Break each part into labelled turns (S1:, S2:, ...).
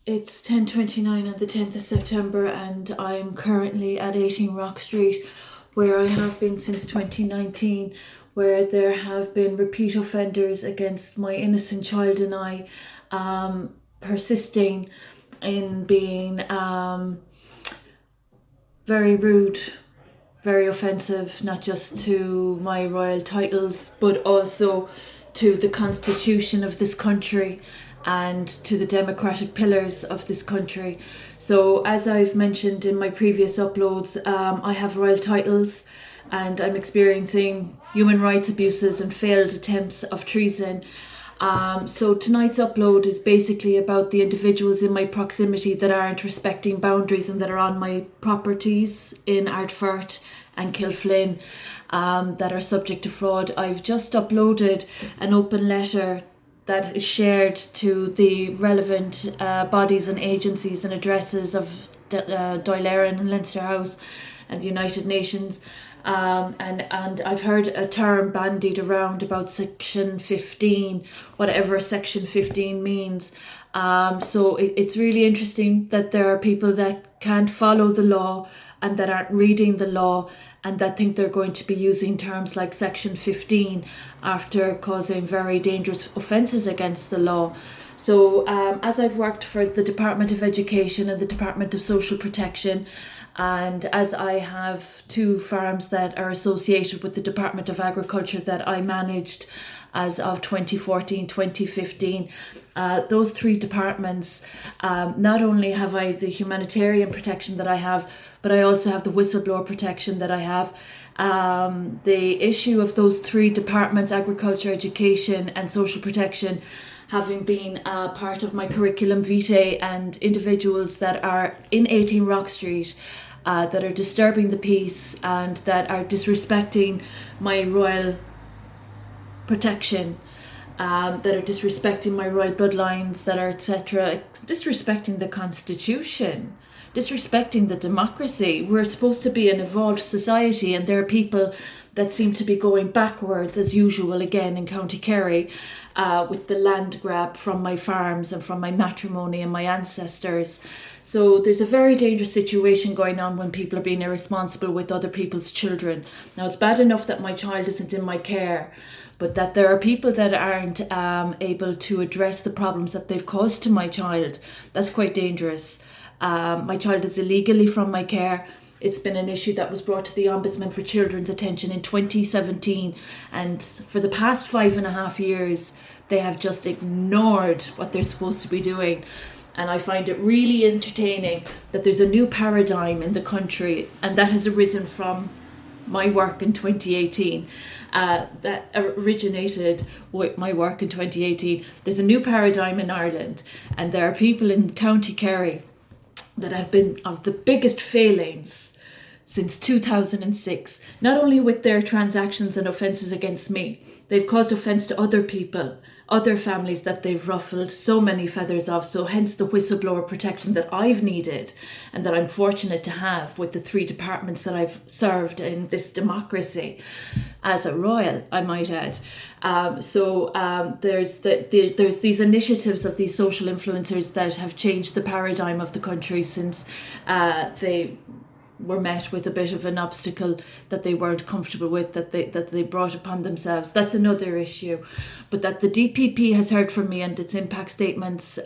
S1: It's 10:29 on the 10th of September, and I'm currently at 18 Rock Street, where I have been since 2019, where there have been repeat offenders against my innocent child and I, persisting in being very rude, very offensive, not just to my royal titles, but also to the constitution of this country and to the democratic pillars of this country. So, as I've mentioned in my previous uploads, I have royal titles and I'm experiencing human rights abuses and failed attempts of treason. So tonight's upload is basically about the individuals in my proximity that aren't respecting boundaries and that are on my properties in Ardfert and Kilflynn, that are subject to fraud. I've just uploaded an open letter that is shared to the relevant bodies and agencies and addresses of Dáil Éireann and Leinster House and the United Nations. And I've heard a term bandied around about Section 15, whatever Section 15 means. So it's really interesting that there are people that can't follow the law and that aren't reading the law and that think they're going to be using terms like Section 15 after causing very dangerous offences against the law. So as I've worked for the Department of Education and the Department of Social Protection, and as I have two farms that are associated with the Department of Agriculture that I managed as of 2014, 2015, those three departments, not only have I the humanitarian protection that I have, but I also have the whistleblower protection that I have. The issue of those three departments, agriculture, education and social protection, having been part of my curriculum vitae, and individuals that are in 18 Rock Street that are disturbing the peace and that are disrespecting my royal protection, that are disrespecting my royal bloodlines, that are etc., disrespecting the constitution, disrespecting the democracy. We're supposed to be an evolved society, and there are people that seem to be going backwards as usual again in County Kerry, with the land grab from my farms and from my matrimony and my ancestors. So there's a very dangerous situation going on when people are being irresponsible with other people's children. Now, it's bad enough that my child isn't in my care, but that there are people that aren't able to address the problems that they've caused to my child. That's quite dangerous. My child is illegally from my care. It's been an issue that was brought to the Ombudsman for Children's attention in 2017, and for the past 5.5 years they have just ignored what they're supposed to be doing. And I find it really entertaining that there's a new paradigm in the country, and that has arisen from my work in 2018, that originated with my work in 2018. There's a new paradigm in Ireland, and there are people in County Kerry that have been of the biggest failings since 2006, not only with their transactions and offences against me, they've caused offence to other people, other families that they've ruffled so many feathers of. So hence the whistleblower protection that I've needed and that I'm fortunate to have with the three departments that I've served in this democracy as a royal, I might add. There's these initiatives of these social influencers that have changed the paradigm of the country since they were met with a bit of an obstacle that they weren't comfortable with, that they brought upon themselves. That's another issue. But that the DPP has heard from me and its impact statements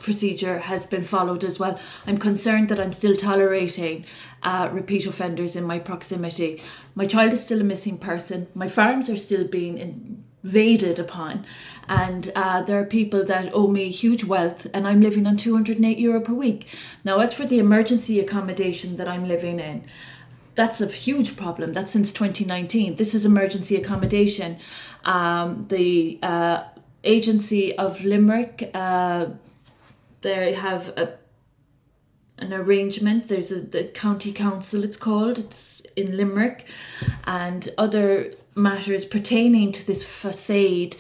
S1: procedure has been followed as well. I'm concerned that I'm still tolerating repeat offenders in my proximity. My child is still a missing person. My farms are still being invaded upon, and there are people that owe me huge wealth, and I'm living on €208 per week. Now, as for the emergency accommodation that I'm living in, that's a huge problem. That's since 2019. This is emergency accommodation. The agency of Limerick, they have an arrangement. There's the county council, it's called. It's in Limerick, and other matters pertaining to this facade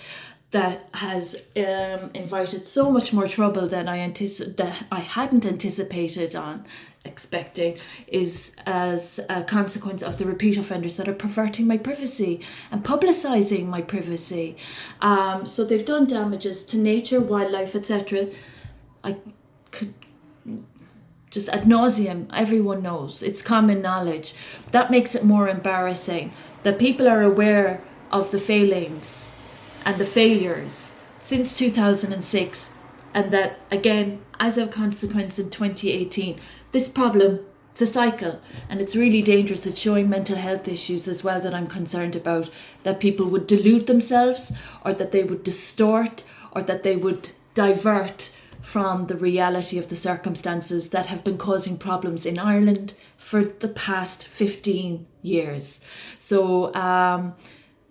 S1: that has invited so much more trouble than that I hadn't anticipated on expecting, is as a consequence of the repeat offenders that are perverting my privacy and publicising my privacy. So they've done damages to nature, wildlife, etc. I just ad nauseum, everyone knows, it's common knowledge. That makes it more embarrassing that people are aware of the failings and the failures since 2006, and that again, as a consequence in 2018, this problem, it's a cycle, and it's really dangerous. It's showing mental health issues as well that I'm concerned about, that people would delude themselves, or that they would distort, or that they would divert from the reality of the circumstances that have been causing problems in Ireland for the past 15 years. So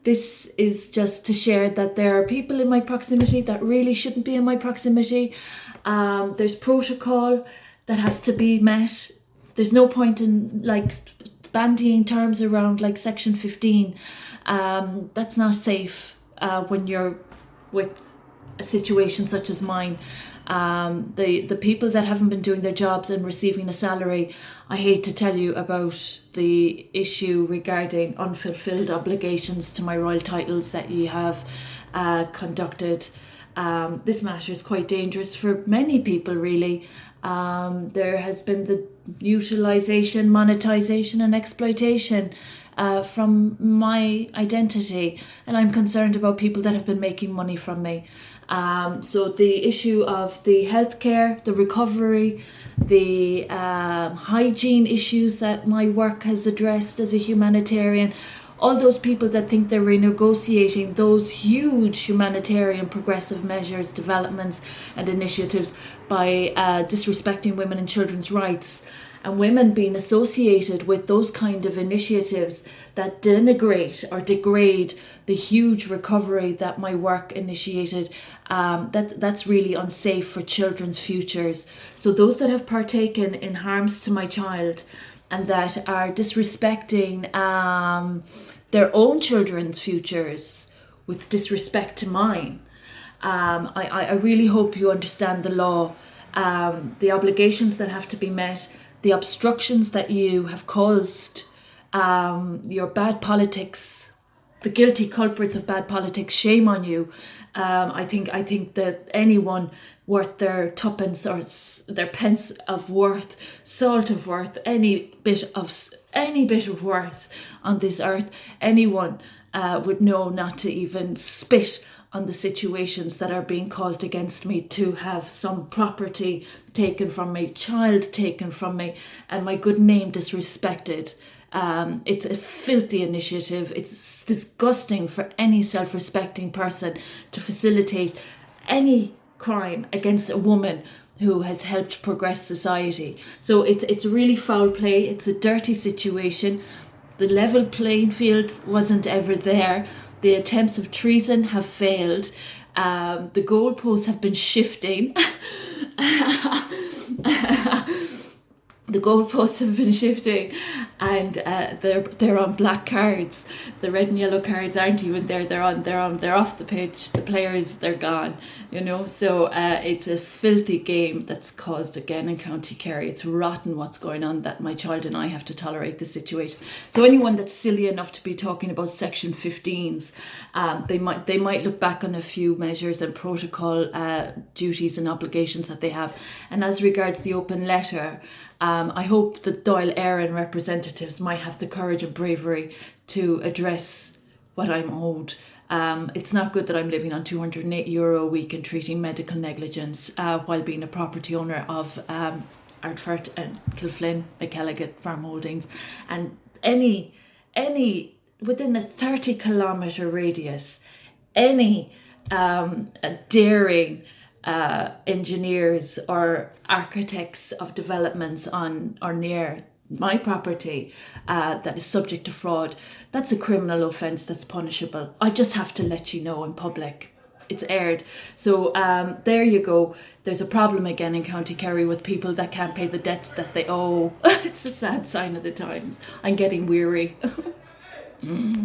S1: this is just to share that there are people in my proximity that really shouldn't be in my proximity. There's protocol that has to be met. There's no point in like bandying terms around like Section 15. That's not safe when you're with a situation such as mine. The people that haven't been doing their jobs and receiving a salary, I hate to tell you about the issue regarding unfulfilled obligations to my royal titles that you have conducted. This matter is quite dangerous for many people, really. There has been the utilisation, monetisation and exploitation from my identity, and I'm concerned about people that have been making money from me. So the issue of the healthcare, the recovery, the hygiene issues that my work has addressed as a humanitarian, all those people that think they're renegotiating those huge humanitarian progressive measures, developments and initiatives by disrespecting women and children's rights, and women being associated with those kind of initiatives that denigrate or degrade the huge recovery that my work initiated, that's really unsafe for children's futures. So those that have partaken in harms to my child and that are disrespecting their own children's futures with disrespect to mine, I really hope you understand the law, the obligations that have to be met, the obstructions that you have caused, your bad politics, the guilty culprits of bad politics. Shame on you. I think that anyone worth their tuppence or their pence of worth, salt of worth, any bit of worth on this earth, anyone would know not to even spit on the situations that are being caused against me, to have some property taken from me, child taken from me, and my good name disrespected. It's a filthy initiative. It's disgusting for any self-respecting person to facilitate any crime against a woman who has helped progress society. So it's really foul play. It's a dirty situation. The level playing field wasn't ever there. The attempts of treason have failed. The goalposts have been shifting. The goalposts have been shifting, and they're on black cards. The red and yellow cards aren't even there. They're off the pitch. The players, they're gone. So it's a filthy game that's caused again in County Kerry. It's rotten what's going on, that my child and I have to tolerate the situation. So anyone that's silly enough to be talking about Section 15s, they might look back on a few measures and protocol duties and obligations that they have. And as regards the open letter, I hope the Dáil Éireann representatives might have the courage and bravery to address what I'm owed. It's not good that I'm living on €208 a week and treating medical negligence while being a property owner of Ardfert and Kilflynn, McElligott Farm Holdings, and any within a 30-kilometre radius, any daring engineers or architects of developments on or near my property that is subject to fraud, that's a criminal offence that's punishable. I just have to let you know in public. It's aired. So there you go. There's a problem again in County Kerry with people that can't pay the debts that they owe. It's a sad sign of the times. I'm getting weary.